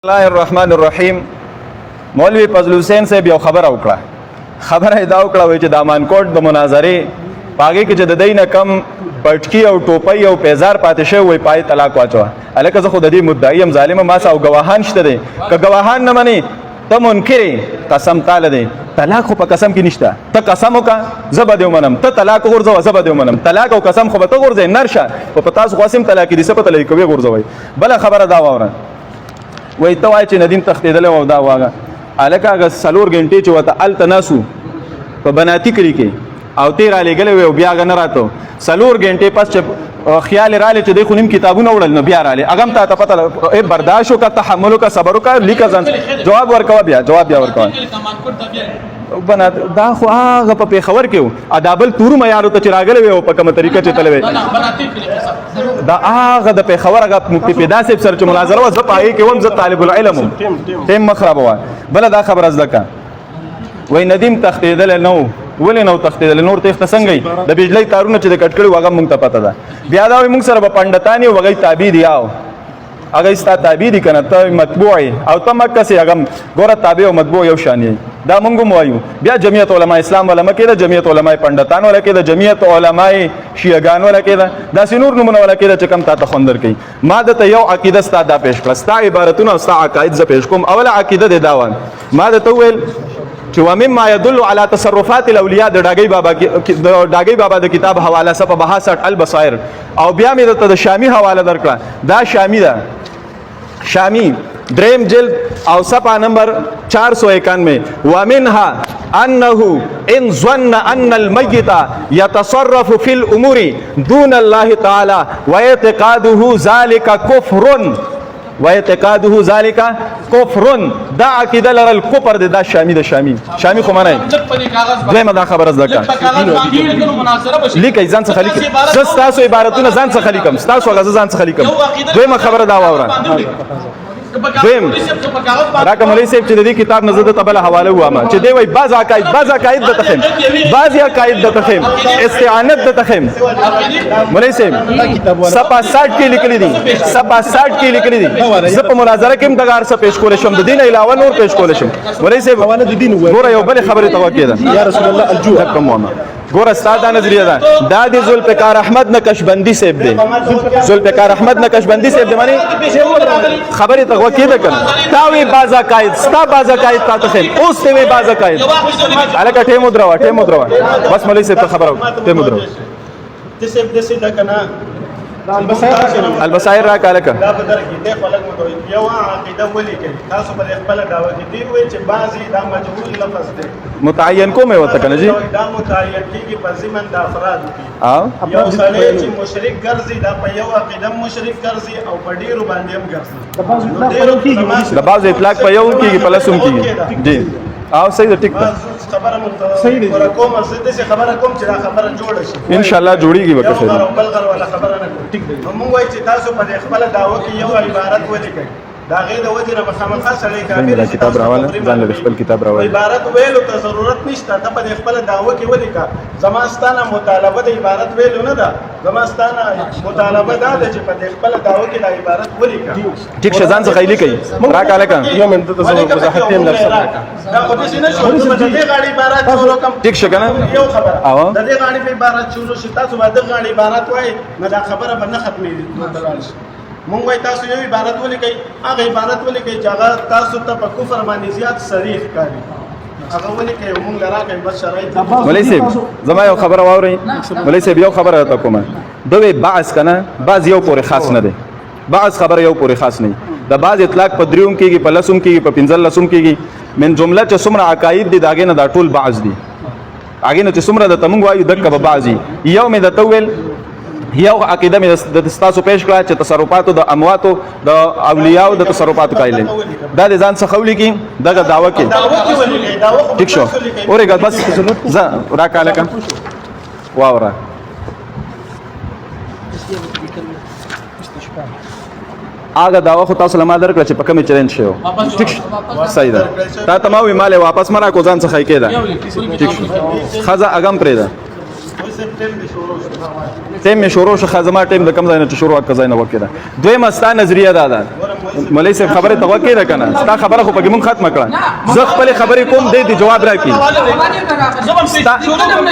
الله الرحمن الرحیم. مولوی فضل حسین صاحب یو خبره وکړه. خبره دا وکړه وای چې د امانکوټ د مناظرې پاګه کې چې د دینه کم پټکی او ټوپۍ او پیزار پاتې شوی وای پای طلاق واچوه. الکه زه خو د دې مدعی ام ظالم ما او گواهان شته دي که گواهان نه مني ته منکر قسم تعالی دی طلاق خو په قسم کې نشته. ته قسم وکړه زه به دې ومنم، ته طلاق غورځوه زه به دې ومنم. طلاق او قسم خو به ته غورځې نرشه په تاسو خاصم طلاق دي څه په طلاق کوي غورځوي. بل خبره دا واوره وای ته وای چې ندیم تختیدل او دا واغه الکه هغه سلور غنټې چې وته ال تناسو په بناتی کړی کې او تیر علی غلې و بیا غن راتو سلور غنټې پس چې خیال را لې چې د خونیم کتابونه وړل نو بیا را لې اغم ته پته برداشت او کا تحمل او کا صبر او کا لیک ځان جواب ورکوا بیا ورکوا بنا دا خو هغه په خبر کې ادابل تور معیار ته چراغلې و په کومه طریقه چې تلوي دا هغه د په خبر هغه مفتی پیدا صاحب سره چې مناظره و زه پای کې وم زه طالب العلم تیم مخرب و بل دا خبر از دکا وای ندیم تختیدل نو ولې نو تختیدل نور تخت څنګه د بجلی تارونه چې د کټکړي واغه مونږ ته پته ده بیا دا مونږ سره په پندتانی وغی تابع دیاو هغه استا تابع دي کنه ته مطبوع او ته مکه سي هغه ګوره تابع او مطبوع یو شان دا مونږ موایو. بیا جمعیت علماء اسلام علماء کې دا جمعیت علماء پندتان ولا کې دا جمعیت علماء شیعاګان ولا کې دا سينور نمونه ولا کې چې کم تا خوندر کوي. ما د یو عقیده ستاده پیش کړه ستا عبارتونه او ستا عقاید ز پیش کوم. اوله عقیده د داوان ما د تویل چې ومما يدل على تصرفات الاولیاء د ډاګي بابا د کتاب حواله صفه 62 البصائر او بیا مې د شامی حواله درکړه. دا شامی ده شامی دریم جلد او صفحه نمبر 491 ومنها انه ان ظن ان الميت يتصرف في الامور دون الله تعالى واعتقاده ذلك كفر دا عقیده لر الكفر دا شامی خو منه دویمه دا خبر از دکا لیکي ځان څخه لیکي تاسو عبارتونه ځان څخه لیکم تاسو غزه ځان څخه لیکم. دویمه خبره دا واوره دویم راکه مولوی صاحب چې د دې کتاب نزد تبل حواله وامه چې دی وای بعض عقاید د تخم بعض عقاید د تخم استعانت د تخم مولوی صاحب صفه 60 کې لیکلي دي صفه 60 کې لیکلي دي زه په مناظره کې هم دغه څه پیش کول شم د دین علاوه نور پیش کول شم. مولوی صاحب حواله د دین ګوره یو بل خبره توقع ده یا رسول الله الجوع کومه ګوره ساده نظریه ده دا د ذوالفقار احمد نقشبندی صاحب دی. ذوالفقار احمد نقشبندی صاحب دی معنی خبره ته وکیده کنه تاوی بازا قائد ستا بازا قائد تا ته اوس ته وی بازا قائد الکه ټیمو دروا بس مولوی صاحب خبره ټیمو دروا تسب دسه کنه البصائر را کاله دا بدر کې د خلک مو یو عقیده ولي کوي تاسو په خپل دعوه کې دی وای چې بعضی دا مجهول لفظ دی متعین کومه وته کنه جی دا متعین کیږي په ضمن د افراد کې یو سړی چې مشرک ګرځي دا په یو عقیده مشرک ګرځي او په ډیرو باندې هم ګرځي د بعض اطلاق په یو کېږي په لسم کېږي جی او صحیح ده ټیک ده خبره صحیح ده کومه څه خبره کوم چې دا خبره جوړه شي ان شاء الله جوړیږي وکړه بلغر ولا خبره نه ټیک ده موږ وایي چې تاسو په خپل دعوه کې یو عبارت ولیکئ دا غي د وجه نه مخامخ سره کامل کتاب راواله ځان له خپل کتاب راواله عبارت ویلو ته ضرورت نشته ته په خپل دعوه کې ولیکا زماستانه مطالبه د عبارت ویلو نه ده زماستانه مطالبه ده چې په خپل دعوه کې د عبارت ولیکا ټیک شزان څخه لیکي را کاله کا یو منټ ته وضاحت تیم نفس دا خو دې نه شو د دې غاړي عبارت شروع کوم ټیک شګنه یو خبره د دې غاړي په عبارت شروع شي تاسو باندې غاړي عبارت وای نه دا خبره به نه ختمېږي. مونږ وای تاسو یو عبارت ولیکئ هغه عبارت ولیکئ چې هغه تاسو ته په کفر باندې زیات صریح کاری هغه ولیکئ مونږ لراکئ بس شرایط. مولوی صاحب زما یو خبره واورئ مولوی صاحب یو خبره ته کومه دوی بعض کنه بعض یو پورې خاص نه دی بعض خبره یو پورې خاص نه د بعض اطلاق په دریوم کېږي په لسم کېږي په پنځل لسم کېږي من جمله چې څومره عقاید دي داګه نه دا ټول بعض دي هغه نه چې څومره د تمنګ وایو دغه په بعضي یو مې د تویل یو عقیده مې د تاسو پیش کړه چې تصرفات د امواتو د اولیاء د تصرفات قایل دا د ځان څخه ولي کې دغه داوا کې ټیک شو اورګه بس ز را کاله کا واورا هغه داوا خو تاسو لمه درکړه چې په کومه چیلنج شو ټیک صحیح ده تا تمامي مال واپس مرا کو ځان څخه کېده ټیک شو خزه اغم پرې ده تیم شروع شو خزما ټیم د کم ځای نه شروع کړه ځای نه وکړه دوی مستا نظریه ده مولوی صاحب خبره توقع ده کنه ستا خبره خو پکې مونږ ختمه کړه زه خپل خبرې کوم دې جواب راکړي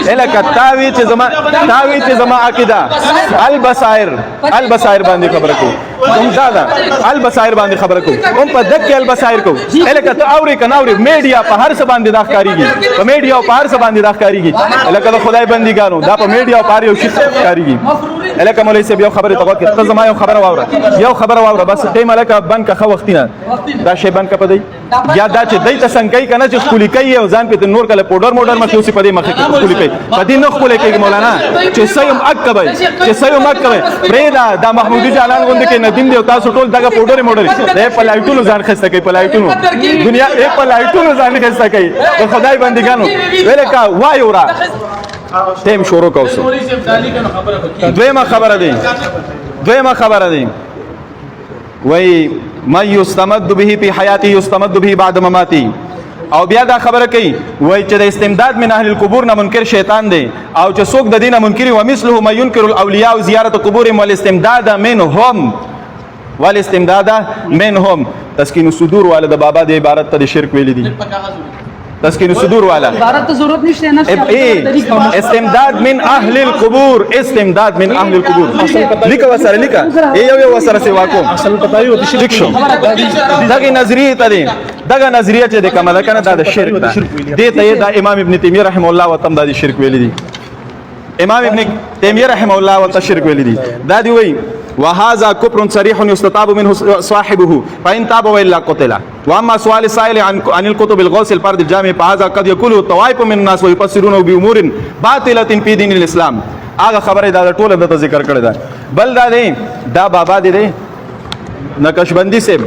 الکه تاوی چې زما عقیده البصائر باندې خبره کوم کوم دا البصائر باندې خبره کوم هم په دک البصائر کوم الکه ته اوري کنه اوري میډیا په هر څه باندې دا ښکاریږي په میډیا او په هر څه باندې دا ښکاریږي الکه خدای بندګانو دا په میډیا او په هر یو شي ښکاریږي الکه مولوی صاحب یو خبره توقع ته زما یو خبره واوره بس ټیم الکه بند کا خو وختینه دا شی بند کا پدې یا دا چې دای ته څنګه کوي کنه چې خولي کوي او ځان په نور کله پودر موډر مخې اوسې پدې مخې خولي کوي پدې نه خولي کوي مولانا چې سيم اکبای پرېدا دا محمودي جانان غوندې کې ندیم دی او تاسو ټول دغه پودر موډر دی په لایټونو ځان خسته کوي په لایټونو دنیا په لایټونو ځان خسته کوي خدای بندګانو ولکه وایورا تیم شروع کوسو دویمه خبره دی وای من یستمد به فی حیاتی یستمد به بعد مماتی او بیا دا خبره کوي وای چې د استمداد من اهل القبور نه منکر شیطان دی او چې څوک د دینه منکر و مثله ما ينكر الاولیاء زیارت قبورهم والاستمداد منهم تسکین الصدور والا د بابا د عبارت ته شرک ویل دي تسکین الصدور والا عبارت ته ضرورت نشته نه استمداد من اهل القبور لیکه وسره لیکه یو وسره سیوا کوم اصل پتايو د شرک شو دغه نظریه ته دی دغه نظریه چې د کمال کنه دا شرک ده دې ته دا امام ابن تیمیه رحم الله وتم دا شرک ویل دي امام ابن تیمیه رحم الله وتم شرک ویل دي دا دی وی وهذا كفر صريح يستتاب منه صاحبه فإن تاب وإلا قتل وأما سؤال السائل عن الكتب الغوث الفرد الجامع فهذا قد يقول طوائف من الناس ويفسرونه بأمور باطلة في دين الإسلام هغه خبره دا ټول د ذکر کړی دا بل دا بابا دی نقشبندی سیب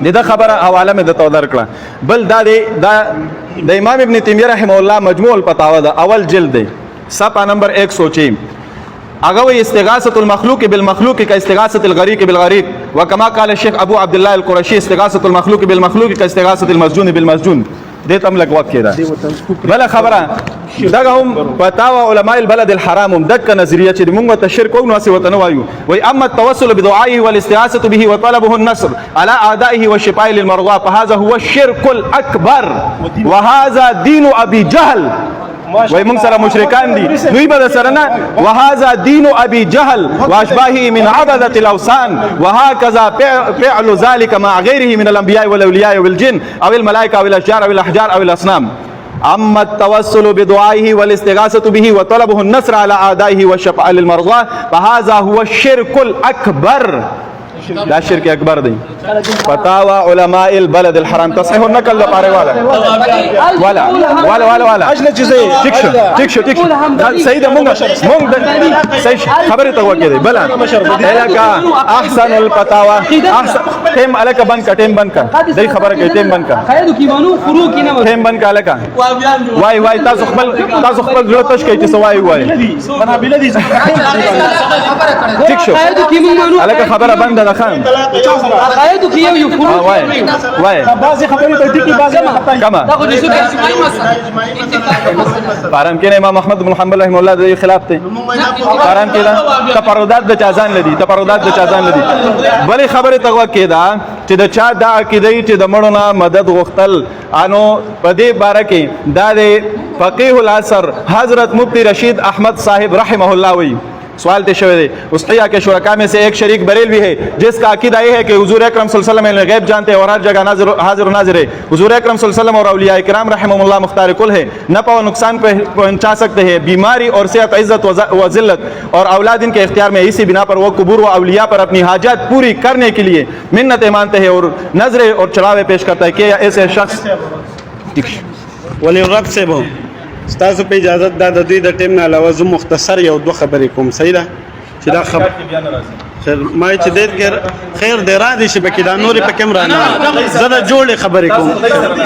دا خبره حواله مې د تودر کړه بل دا د امام ابن تیمیه رحمه الله مجموع الفتاوی دا اول جلد دی صفحه نمبر 106 اغوی استغاثة المخلوق بالمخلوق كاستغاثة الغريق بالغريق وكما قال الشيخ ابو عبد الله القرشي استغاثة المخلوق بالمخلوق كاستغاثة المسجون بالمسجون دې تم لګ وخت کېده بل خبره دغه هم فتاوا علماء البلد الحرام هم دغه نظریه چې موږ ته شرک او ناس وطن وایو وای اما التوسل بدعائه والاستغاثه به وطلبه النصر على اعدائه والشفاء للمرضى فهذا هو الشرك الاكبر وهذا دين ابي جهل وای موږ سره مشرکان دي دوی به سره نه وهذا دين ابي جهل واشباهه من عبده الاوثان وهكذا فعل ذلك مع غيره من الانبياء والاولياء والجن او الملائكه او الاشجار او الاحجار او الاصنام اما التوسل بدعائه والاستغاثه به وطلبه النصر على اعدائه والشفاء للمرضى فهذا هو الشرك الاكبر دا شرک اکبر دی فتاوا علماء البلد الحرام تصحیح النقل لپاره والا اجل چیزې ټیک شو سید مونږ صحیح خبره ته وکړي بلا الکا احسن الفتاوا احسن تیم الکا بند کا دای خبره کوي تیم بند کا خیرو کی مانو فرو کی نه تیم بند کا الکا وای تاسو خپل ضرورت تش کوي چې سوای بنا بلدي ټیک شو الکا خبره بند ده خان عقاید کی یو فرو وای بعضی خبرې ته ټکی بعضی کما دا خو دې څه اجماعي مسله پارم کې امام احمد بن حنبل رحم الله د خلاف ته پارم کې دا تفردات د چازان لدی بلې خبره تغوا کې دا چې د چا دا عقیده چې د مړو مدد غختل انو په دې باره کې دا د فقيه العصر حضرت مفتی رشید احمد صاحب رحمه الله وی سوال تے شوے اس حیا کے شرکا میں سے ایک شریک بریلوی ہے جس کا عقیدہ یہ ہے کہ حضور اکرم صلی اللہ علیہ وسلم غیب جانتے ہیں اور ہر جگہ حاضر و ناظر ہے حضور اکرم صلی اللہ علیہ وسلم اور اولیاء کرام رحمهم اللہ مختار کل ہے نفع و نقصان پہنچا سکتے ہیں بیماری اور صحت عزت و ذلت اور اولاد ان کے اختیار میں اسی بنا پر وہ قبور و اولیاء پر اپنی حاجات پوری کرنے کے لیے منتیں مانتے ہیں اور نظریں اور چڑھاوے پیش کرتا ہے کہ ایسے شخص ولی رب سے بہو ستاسو په اجازه دا د دوی د ټیم نه علاوه زه مختصر یو دوه خبرې کوم صحیح ده چې دا خبر ما چې ډېر خیر دی را دي چې پکې دا نورې پکې هم رانه زه د جوړې خبرې کوم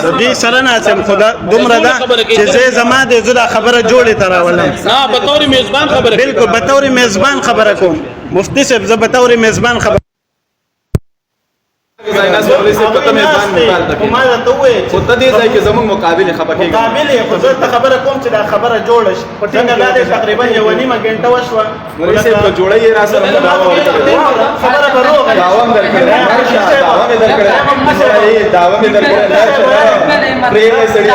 د دې سره نه اچم خو دا دومره ده چې زما د زه دا خبره جوړې ته راولم نه بطور میزبان خبره بالکل بطور میزبان خبره کوم مفتی صاحب زه بطور میزبان خبره ځای نه سولې سي ته مې ځان مقابل خو ما درته وویل خو ته دې ځای کې زموږ مقابل خبرې کوي مقابل یې خو زه ته خبره کوم چې دا خبره جوړه شي څنګه دا دې تقریبا یوه نیمه ګنټه وشوه مولوي صاحب په جوړه یې را سره دعوا ورکړې خبره به روغه دعوا مې درکړې دعوا مې درکړې دعوا مې درکړې پرې سړي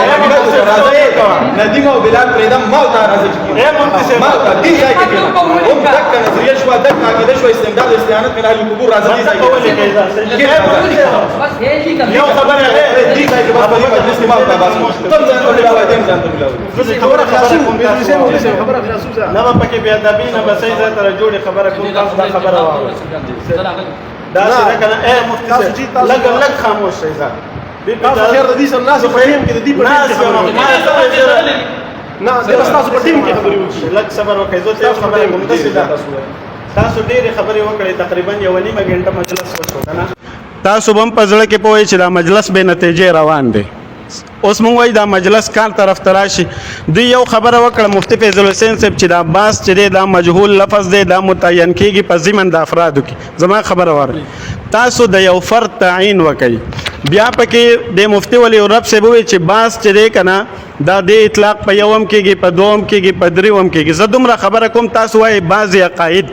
ندیم او بلال پرېدم ما ته راځي ما ته دې ځای کې هم دک نظریه شو دک عقیده شو استمداد استعانت من اهل القبور راځي دې ځای کې یو خبره دې ځای کې په مجلس کې ما ته بس تم ځان ته ملاوي دې ځان ته ملاوي نه به پکې بې ادبي نه به صحیح ځای ته راجوړې خبره کوم تاسو دا خبره واورئ دا څه ده که نه ای مفتي صاحب لږ خاموش شئ ځه تاسو خیر د دې سره ناست په ټیم کې د دې په نه زه بس تاسو په ټیم کې خبرې وکړئ لږ صبر وکړئ زه ته خبره کوم داسې ده تاسو ډېرې خبرې وکړئ تقریبا یوه نیمه ګنټه مجلس وشو که نه تاسو به هم په زړه کې پوهئ چې دا مجلس بې نتیجې روان دی اوس مونږ وایي دا مجلس کار طرف ته راشي دوی یو خبره وکړه مفتي فیض الحسین صاحب چې دا باس چې دی دا مجهول لفظ دی دا متعین کېږي په ضمن د افرادو کې زما خبره واورئ تاسو د یو فرد تعیین وکئ بیا پکې د مفتی ولی رب صاحب وایي چې باس چې دی که نه دا د اطلاق په یوم کېږي په دوم کېږي په درېوم کېږي زه دومره خبره کوم تاسو وایي بعض عقاید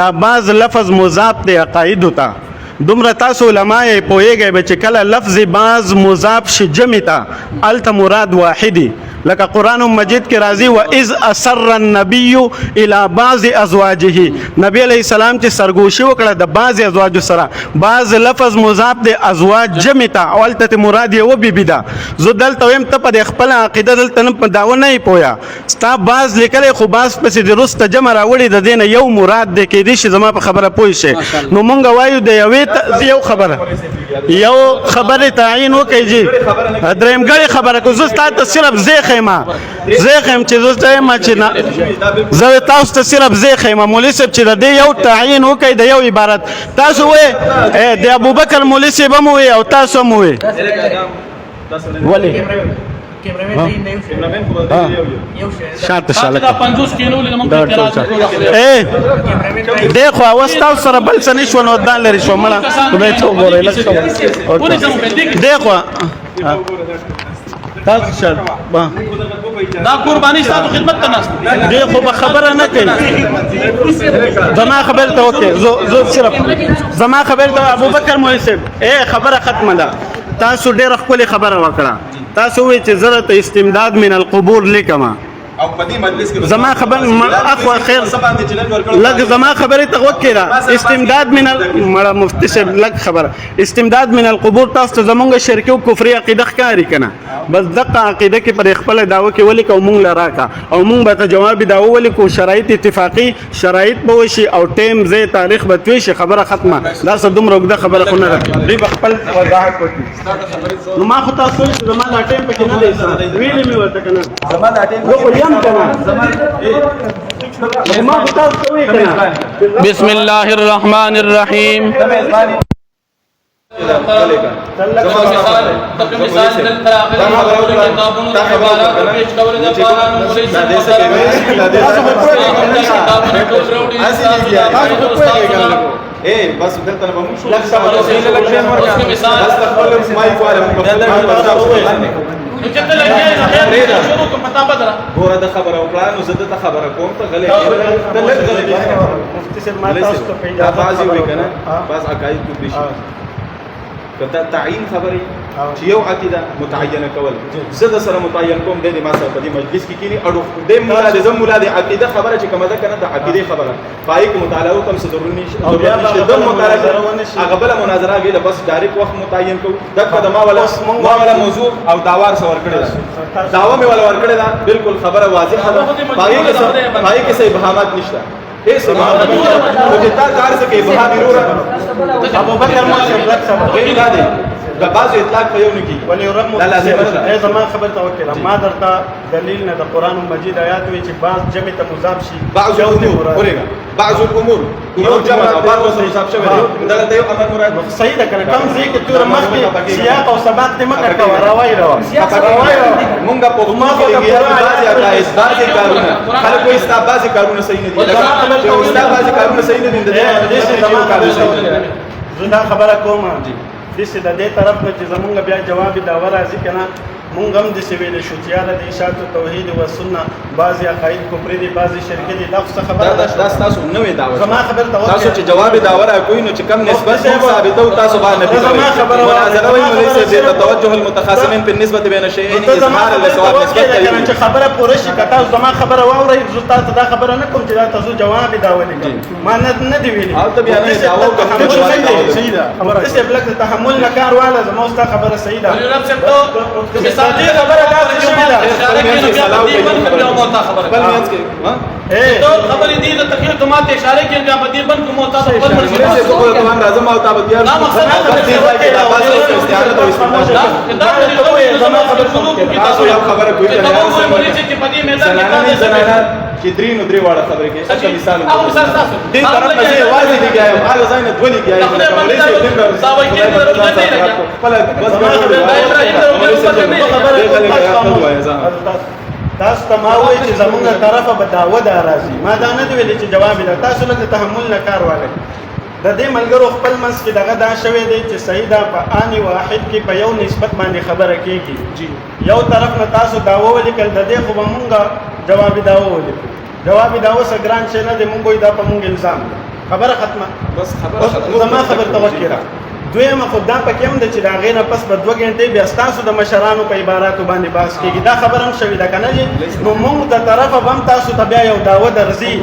دا بعض لفظ مضاف دی عقایدو ته دومره تاسو علما یې پوهیږئ به چې کله لفظ بعض مضاف شي جمع ته هلته مراد واحدي لکه قرآن مجید کې راځي و اذ اسر النبي الى بعض ازواجه نبی علیہ السلام چې سرګوشي وکړه د بعض ازواجو سره بعض لفظ مضاف د ازواج جمع ته او هلته مراد یې و بیبي ده زه دلته وایم ته په خپله عقیده دلته نه په دعوه نه یې پوهه ستا بعض لیکلی خو بعض پسې د وروسته جمع راوړي د دې نه یو مراد دی کیدای شي زما په خبره پوه شئ نو مونږ وایو د یوې یو خبره یو خبرې تعیین وکړئ جي درېیمګړې خبره کو زه ستا ته صرف زه خیم چې زه یم چې زه تاسو ته صرف زه خیم مولوي صاحب چې د دې یو تعیین وکړئ د یو عبارت تاسو وایئ د ابوبکر مولوي صاحب هم وایي او تاسو هم وایئ ولې شاته شاله دیکھو اوس تاسو سره بل څه نشو نو دان لري شو مړه خدای ته وګورئ لږ دیکھو تاسو شر دا قرباني ستاسو خدمت ته ناست دی خو به خبره نه کوي زما خبر ته وکړئ زه صرف زما خبر ته ابوبکر مولوي صاحب خبره ختمه ده تاسو ډېره ښکلې خبره وکړه تاسو وایئ چې زه راته استمداد من القبور لیکمه او په دې مجلس کې زما خبر اخوا خیر لږ زما خبرې ته وکړه استمداد من مړه مفتي صاحب لږ خبره استمداد من القبور تاسو ته زمونږ شرکي او کفري عقیده ښکاري که نه بس دغه عقیده کې پر خپله دعوه کې ولیکه او مونږ له راکړه او مونږ به ته جوابي دعوه ولیکو شرایط اتفاقي شرایط به وشي او ټیم ځای تاریخ به توی شي خبره ختمه دا څه دومره اوږده خبره خو نه ده دوی به خپل وضاحت وکړي نو ما خو تاسو ویل چې زما دا ټیم پکې نه دی ویلې مې ورته که نه زما دا ټیم بسم الله الرحمن الرحيم بس دلته به موږ شو بس خپل مایک والے ګوره د خبره وکړه نو زه دته خبره کوم ته غلی ته لږ غلی مفتي صاحب ما تاسو ته په اجازه بعضې وایي که نه بعض عقاید کفري شي که ته تعیین خبرې چې یو عقیده متعینه کول زه د سره متعین کوم دی د ما سره په دې مجلس کې کښېني اړو دی ملا د زه ملا د عقیده خبره چې کومه ده که نه د عقیدې خبره په هغې کې مطالعه وکړم څه ضرورت نشته دم مطالعه هغه بله مناظره هغې له بس ډایرکټ وخت متعین کوو دقه د ما والا موضوع او دعوا ورسره ورکړې ده دعوا مې والا ورکړې ده بالکل خبره واضحه ده په هغې کې څه ابهامات نشته هیڅ ابهامات نشته خو چې تا کار څه کې ابهام یې وروره ابوبکر مولوي دا دی د بعضو اطلاق په یو نه کېږي ولې رب مفتي زما خبر ته وکړه ما درته دلیل نه د قرآن مجید آیات وایي چې بعض جمع ته مضاف شي بعض الامور ورېږه بعض الامور امور جمع او بعض ورسره مضاف شوی دی دغلته یو امر مراد صحیح ده که نه کوم ځای کې توره مخکې سیاق او سباق دې مه کوه روایي مونږ په حکومت کې لګېدلو بعضې عقاید بعضې کارونه خلک وایي ستا بعضې کارونه صحیح نه دي چې ستا بعضې کارونه صحیح نه دي د دې یو کار صحیح دی زه دا خبره کوم داسې د دې طرف نه چې زمونږ بیا جواب دعوه راځي که نه مونږ هم داسې ویلی شو چې یاره د اشاعت توحید و سنه بعضې عقاید کفري دي بعضې شرکي دي دا خو څه خبره ده دا ستاسو نوې دعوه زما خبره ته تاسو چې جواب دعوه راکوئ نو چې کم نسبت مو ثابتو تاسو باندې نفي کوئ مناظره وایي مولوي صاحب دې ته توجه المتخاصمین په نسبت بین الشیئین اظهار لصواب نسبت کوي چې خبره پوره شي که تاسو زما خبره واورئ زه تاسو دا خبره نه کوم چې دا تاسو جواب دعوه لیکم ما نه دی ویلي هلته بیا نه دعوه کوم صحیح ده داسې بلک د تحمل نه کار واله زما ستا خبره صحیح ده ولي رب صاحب تو دې خبره داسې شوې ده اشاره کې نو بیا دې بند کړو موتا خبره بل میانس کې ها تو خبر دې د تخیر ته اشاره کې بیا دې بند کوم موتا خبر مولوي صاحب زه خو دوام راځم او تاسو بیا دا مقصد دې ځای کې دا باسه استعانت او استمداد دا زما خبر شروع کی تاسو یو خبره کوي ته نو مولوي چې په دې میدان کې زنانه چې درې نو درې واړه خبرې کوي اته مثال او مثال تاسو دې طرف نه چې واځي دی ګایم هغه ځای نه دولي ګایم مولوي صاحب دې دا وایي چې خپل بس تاسو ته ما وایي چې زمونږ طرفه به دعوه دا راځي ما دا نه دی ویلي چې جواب ده تاسو لږ تحمل نه کار والی د دې ملګرو خپل منځ کې دغه دا شوی دی چې صحیح ده په آن واحد کې په یو نسبت باندې خبره کېږي یو طرف نه تاسو دعوه ولیکل د دې خو به مونږ جواب دعوه ولیکو جواب دعوه څه ګران شی نه دی مونږ وایي دا په مونږ الزام دی خبره ختمه بس خبره ختمه زما خبر ته وکړه دویمه خو دا پکې هم ده چې د هغې نه پس به 2 غنټې بیا ستاسو د مشرانو په عباراتو باندې بحث کېږي دا خبره هم شوې ده که نه نو مونږ د طرفه به هم تاسو ته بیا یو دعوه درځي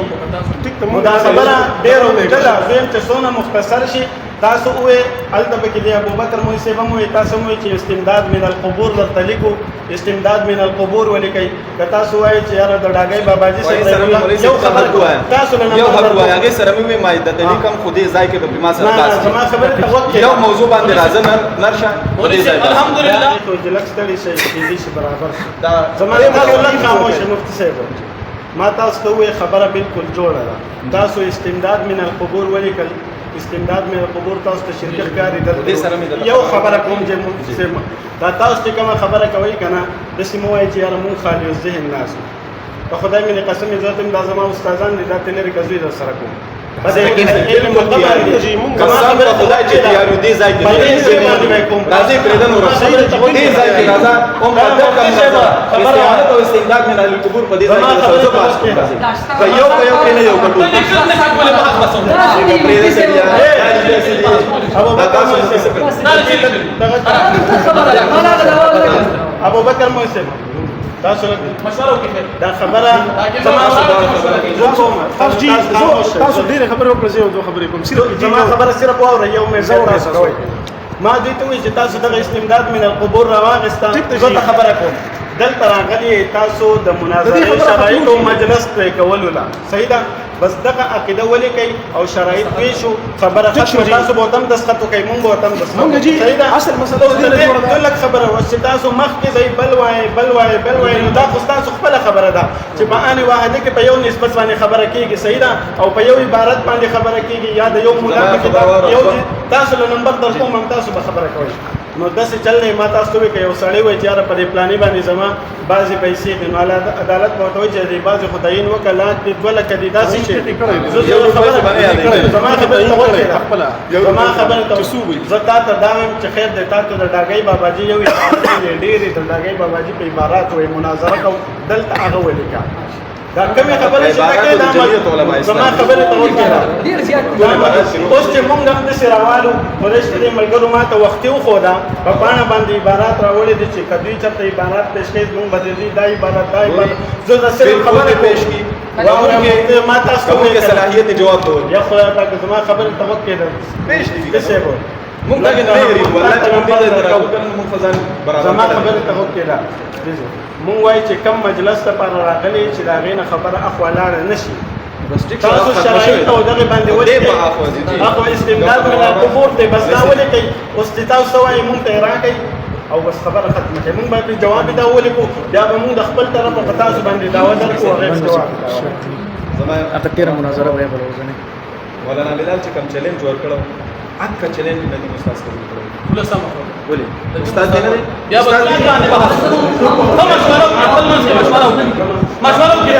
نو دا خبره ډېره اوږده ده دویم چې څونه مختصر شي تاسو وې هلته پکې دی ابوبکر مولوي صاحب هم وایي تاسو هم وایي چې استمداد من القبور درته لیکو استمداد من القبور ولیکئ که تاسو وایئ چې یاره د ډاګی باباجي صاحب یو خبر تاسو له یو حق وایي هغې سره مې وایي د دلیل کم خو دې ځای کې به ما سره بحث زما خبرې ته وکړئ یو موضوع باندې راځه نرشه الحمدلله چې لږ ستړي شئ تیزي شي برابر شي زما تاسو لږ خاموش مفتي صاحب ما تاسو ته ووایي خبره بالکل جوړه ده تاسو استمداد من القبور ولیکل استمداد من القبور تاسو ته شرکت کاری درته یو خبره کوم چې مفتي صاحب دا تاسو چې کومه خبره کوئ که نه داسې مه وایئ چې یاره مونږ خالي الذهن ناس په خدای مې قسم زه ته دا زما استادان دي دا ته لرې که زوی در سره کوم بس علم قسم په خدای چې یارو دې ځای کې راځي پرېږده نو دې ځای کې راځه هم راځه کم استعانت او استمداد من القبور په دې ځای کې څه بحث کوي که یو په یو کې نه یو کټو ابوبکر موسی تاسو مشوره وکړئ دا خبره تاسو ډېرې خبرې وکړئ زه یو دوه خبرې کوم زما خبره صرف واورئ یو مې تاسو کوئ ما دوی ته وایي چې تاسو دغه استمداد من القبور راواغېسته زه ته خبره کوم دلته راغلي تاسو د مناظرې شرایطو مجلس پرې کولو له صحیح ده بس دغه عقیده ولیکئ او شرایط پوه شو خبره ختمه تاسو به ورته هم دسخط وکئ مونږ به ورته هم دسخط صحیح ده اصل مسله لږ خبره وه چې تاسو مخکې ځئ بل وایئ نو دا خو ستاسو خپله خبره ده چې په آن واحده کې په یو نسبت باندې خبره کېږي صحیح ده او په یو عبارت باندې خبره کېږي یا د یو مولا په کتاب یو تاسو له نمبر در کوم هم تاسو به خبره کوئ نو داسې چل دی ما تاسو ته وایي که یو سړی وایي چې یاره په دې پلاني باندې زما بعضې پیسې دي نو عدالت به ورته وایي چې دې بعضې خو تعین وکړه لاک دې 2 لکه دي داسې شی زما خبرې ته وکړه زما خبرې ته زه تا ته دا وایم چې خیر دی تا ته د ډاګۍ باباجي یو عبارت دی ډېرې د ډاګۍ باباجي په عبارات وایي مناظره کوم دلته هغه ولیکه دا کومې خبرې چې تا کوې دا زما خبرې ته وکړه اوس چې مونږ هم داسې راوالو قریش کې دې ملګرو ما ته وختي وښوده په پاڼه باندې عبارات راوړي دي چې که دوی چېرته عبارات پیش کوي مونږ به د دوی دا عبارت زه د صرف خبرې پیش کړي ما تاسو ته وایي صلاحیت جواب ته یا خدای پاک زما خبرې ته وکړه پیش دي داسې به مونږ دا نه لري والله چې مونږ دې راو کنه مونږ فزان برابر زما خبرې ته وکړه مونږ وایي چې کم مجلس لپاره راغلي چې د هغې نه خبره اخوا لاړه نه شي تاسو شرایط او دغې باندې ولیکئ اخو استمداد من القبور دی بس دا ولیکئ اوس چې تاسو څه وایئ مونږ ته یې راکئ او بس خبره ختمه کړئ مونږ باید جواب دا ولیکو بیا به مونږ د خپل طرفه په تاسو باندې دعوه درکړو هغې جواب زما اته تیره مناظره وایي بل ورځنی مولانا بلال چې کوم چیلنج ورکړو اکه چیلنج نه دی استاد کوي ولسم ولې استاد دې نه دی بیا به باندې بحث مشوره خپل مشوره وکړئ